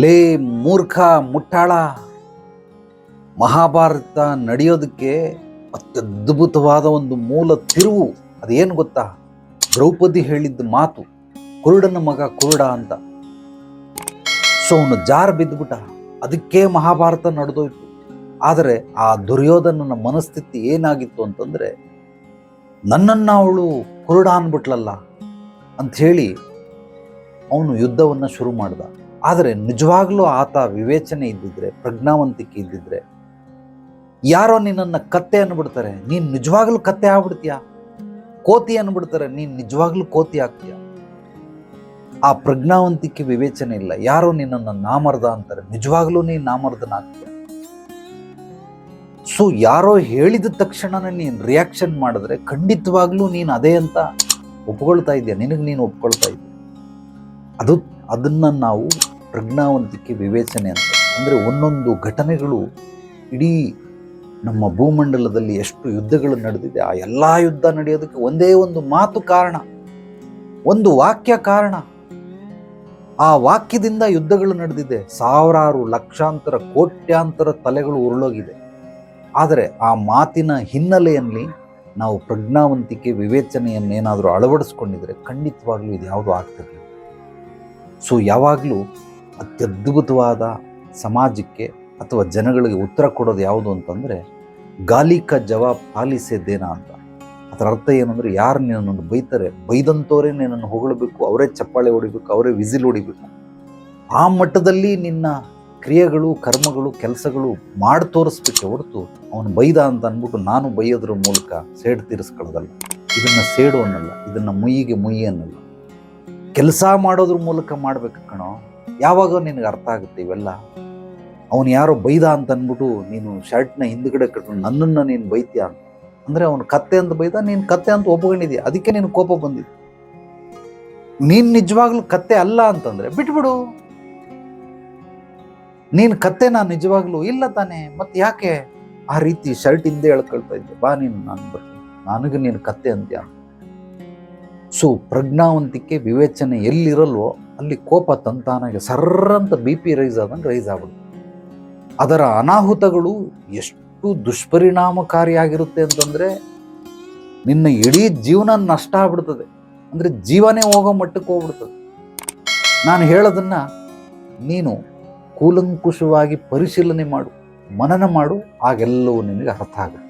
ಲೇ ಮೂರ್ಖ ಮುಟ್ಟಾಳ, ಮಹಾಭಾರತ ನಡೆಯೋದಕ್ಕೆ ಅತ್ಯದ್ಭುತವಾದ ಒಂದು ಮೂಲ ತಿರುವು ಅದೇನು ಗೊತ್ತಾ? ದ್ರೌಪದಿ ಹೇಳಿದ್ದ ಮಾತು, ಕುರುಡನ ಮಗ ಕುರುಡ ಅಂತ. ಸೊ ಅವನು ಜಾರ ಬಿದ್ದುಬಿಟ್ಟ, ಅದಕ್ಕೆ ಮಹಾಭಾರತ ನಡೆದೋಯ್ತು. ಆದರೆ ಆ ದುರ್ಯೋಧನನ ಮನಸ್ಥಿತಿ ಏನಾಗಿತ್ತು ಅಂತಂದರೆ, ನನ್ನನ್ನು ಅವಳು ಕುರುಡ ಅಂದ್ಬಿಟ್ಲಲ್ಲ ಅಂಥೇಳಿ ಅವನು ಯುದ್ಧವನ್ನು ಶುರು ಮಾಡ್ದ. ಆದರೆ ನಿಜವಾಗ್ಲೂ ಆತ ವಿವೇಚನೆ ಇದ್ದಿದ್ರೆ, ಪ್ರಜ್ಞಾವಂತಿಕೆ ಇದ್ದಿದ್ರೆ, ಯಾರೋ ನಿನ್ನನ್ನು ಕತ್ತೆ ಅಂದ್ಬಿಡ್ತಾರೆ, ನೀನು ನಿಜವಾಗ್ಲೂ ಕತ್ತೆ ಆಗ್ಬಿಡ್ತೀಯ. ಕೋತಿ ಅಂದ್ಬಿಡ್ತಾರೆ, ನೀನು ನಿಜವಾಗ್ಲೂ ಕೋತಿ ಆಗ್ತೀಯ. ಆ ಪ್ರಜ್ಞಾವಂತಿಕೆ ವಿವೇಚನೆ ಇಲ್ಲ. ಯಾರೋ ನಿನ್ನನ್ನು ನಾಮರ್ದ ಅಂತಾರೆ, ನಿಜವಾಗ್ಲೂ ನೀನು ನಾಮರ್ದನಾಗ್ತೀಯ. ಸೊ ಯಾರೋ ಹೇಳಿದ ತಕ್ಷಣನೇ ನೀನು ರಿಯಾಕ್ಷನ್ ಮಾಡಿದ್ರೆ ಖಂಡಿತವಾಗ್ಲೂ ನೀನು ಅದೇ ಅಂತ ಒಪ್ಕೊಳ್ತಾ ಇದೆಯಾ, ನಿನಗೆ ನೀನು ಒಪ್ಕೊಳ್ತಾ ಇದೆಯಾ. ಅದನ್ನು ನಾವು ಪ್ರಜ್ಞಾವಂತಿಕೆ ವಿವೇಚನೆ ಅಂತ. ಅಂದರೆ ಒಂದೊಂದು ಘಟನೆಗಳು, ಇಡೀ ನಮ್ಮ ಭೂಮಂಡಲದಲ್ಲಿ ಎಷ್ಟು ಯುದ್ಧಗಳು ನಡೆದಿದೆ, ಆ ಎಲ್ಲ ಯುದ್ಧ ನಡೆಯೋದಕ್ಕೆ ಒಂದೇ ಒಂದು ಮಾತು ಕಾರಣ, ಒಂದು ವಾಕ್ಯ ಕಾರಣ. ಆ ವಾಕ್ಯದಿಂದ ಯುದ್ಧಗಳು ನಡೆದಿದೆ. ಸಾವಿರಾರು ಲಕ್ಷಾಂತರ ಕೋಟ್ಯಾಂತರ ತಲೆಗಳು ಉರುಳೋಗಿದೆ. ಆದರೆ ಆ ಮಾತಿನ ಹಿನ್ನೆಲೆಯಲ್ಲಿ ನಾವು ಪ್ರಜ್ಞಾವಂತಿಕೆ ವಿವೇಚನೆಯನ್ನೇನಾದರೂ ಅಳವಡಿಸ್ಕೊಂಡಿದ್ರೆ ಖಂಡಿತವಾಗ್ಲೂ ಇದು ಯಾವುದೂ ಆಗ್ತಿರಲಿಲ್ಲ. ಸೊ ಯಾವಾಗಲೂ ಅತ್ಯದ್ಭುತವಾದ ಸಮಾಜಕ್ಕೆ ಅಥವಾ ಜನಗಳಿಗೆ ಉತ್ತರ ಕೊಡೋದು ಯಾವುದು ಅಂತಂದರೆ, ಗಾಲಿ ಕಾ ಜವಾಬ್ ಪಾಲಿಸೇದೇನಾ ಅಂತ. ಅದರ ಅರ್ಥ ಏನಂದರೆ, ಯಾರು ನಿನ್ನನ್ನು ಬೈತಾರೆ, ಬೈದಂಥವರೇ ನಿನ್ನನ್ನು ಹೊಗಳಬೇಕು, ಅವರೇ ಚಪ್ಪಾಳೆ ಹೊಡಿಬೇಕು, ಅವರೇ ವಿಸಿಲ್ ಹೊಡಿಬೇಕು. ಆ ಮಟ್ಟದಲ್ಲಿ ನಿನ್ನ ಕ್ರಿಯೆಗಳು, ಕರ್ಮಗಳು, ಕೆಲಸಗಳು ಮಾಡಿ ತೋರಿಸ್ಬೇಕೆ ಹೊರತು ಅವನು ಬೈದ ಅಂತ ಅಂದ್ಬಿಟ್ಟು ನಾನು ಬೈಯೋದ್ರ ಮೂಲಕ ಸೇಡು ತೀರಿಸ್ಕೊಳ್ಳೋದಲ್ಲ. ಇದನ್ನು ಸೇಡು ಅನ್ನಲ್ಲ, ಇದನ್ನು ಮುಯ್ಯಿಗೆ ಮುಯ್ಯಿ ಅನ್ನಲ್ಲ. ಕೆಲಸ ಮಾಡೋದ್ರ ಮೂಲಕ ಮಾಡ್ಬೇಕು ಕಣೋ. ಯಾವಾಗ ನಿನಗೆ ಅರ್ಥ ಆಗುತ್ತೆ ಇವೆಲ್ಲ? ಅವನು ಯಾರೋ ಬೈದ ಅಂತ ಅಂದ್ಬಿಟ್ಟು ನೀನು ಶರ್ಟ್ನ ಹಿಂದ್ಗಡೆ ಕಟ್ಕೊಂಡು ನನ್ನನ್ನು ನೀನು ಬೈತೀಯ ಅಂತ ಅಂದರೆ, ಅವನು ಕತ್ತೆ ಅಂತ ಬೈದ, ನೀನು ಕತ್ತೆ ಅಂತ ಒಪ್ಕೊಂಡಿದ್ಯಾ, ಅದಕ್ಕೆ ನೀನು ಕೋಪ ಬಂದಿದ್ದು. ನೀನು ನಿಜವಾಗ್ಲೂ ಕತ್ತೆ ಅಲ್ಲ ಅಂತಂದರೆ ಬಿಟ್ಬಿಡು. ನೀನು ಕತ್ತೆನಾ ನಿಜವಾಗ್ಲೂ? ಇಲ್ಲ ತಾನೆ, ಮತ್ತೆ ಯಾಕೆ ಆ ರೀತಿ ಶರ್ಟ್ ಹಿಂದೆ ಎಳ್ಕೊಳ್ತಾ ಇದ್ದೆ? ಬಾ ನೀನು, ನಾನು ಬರ್ತೀನಿ, ನನಗೆ ನೀನು ಕತ್ತೆ ಅಂತ್ಯ. ಸೊ ಪ್ರಜ್ಞಾವಂತಿಕೆ ವಿವೇಚನೆ ಎಲ್ಲಿರಲ್ವೋ ಅಲ್ಲಿ ಕೋಪ ತಂತಾನಾಗೆ ಸರ್ರಂತ BP ರೈಸ್ ಆದಂಗೆ ರೈಸ್ ಆಗ್ಬಿಡುತ್ತೆ. ಅದರ ಅನಾಹುತಗಳು ಎಷ್ಟು ದುಷ್ಪರಿಣಾಮಕಾರಿಯಾಗಿರುತ್ತೆ ಅಂತಂದರೆ, ನಿನ್ನ ಇಡೀ ಜೀವನ ನಷ್ಟ ಆಗ್ಬಿಡ್ತದೆ. ಅಂದರೆ ಜೀವನೇ ಹೋಗೋ ಮಟ್ಟಕ್ಕೆ ಹೋಗ್ಬಿಡ್ತದೆ. ನಾನು ಹೇಳೋದನ್ನು ನೀನು ಕೂಲಂಕುಷವಾಗಿ ಪರಿಶೀಲನೆ ಮಾಡು, ಮನನ ಮಾಡು, ಆಗೆಲ್ಲವೂ ನಿನಗೆ ಅರ್ಥ ಆಗುತ್ತೆ.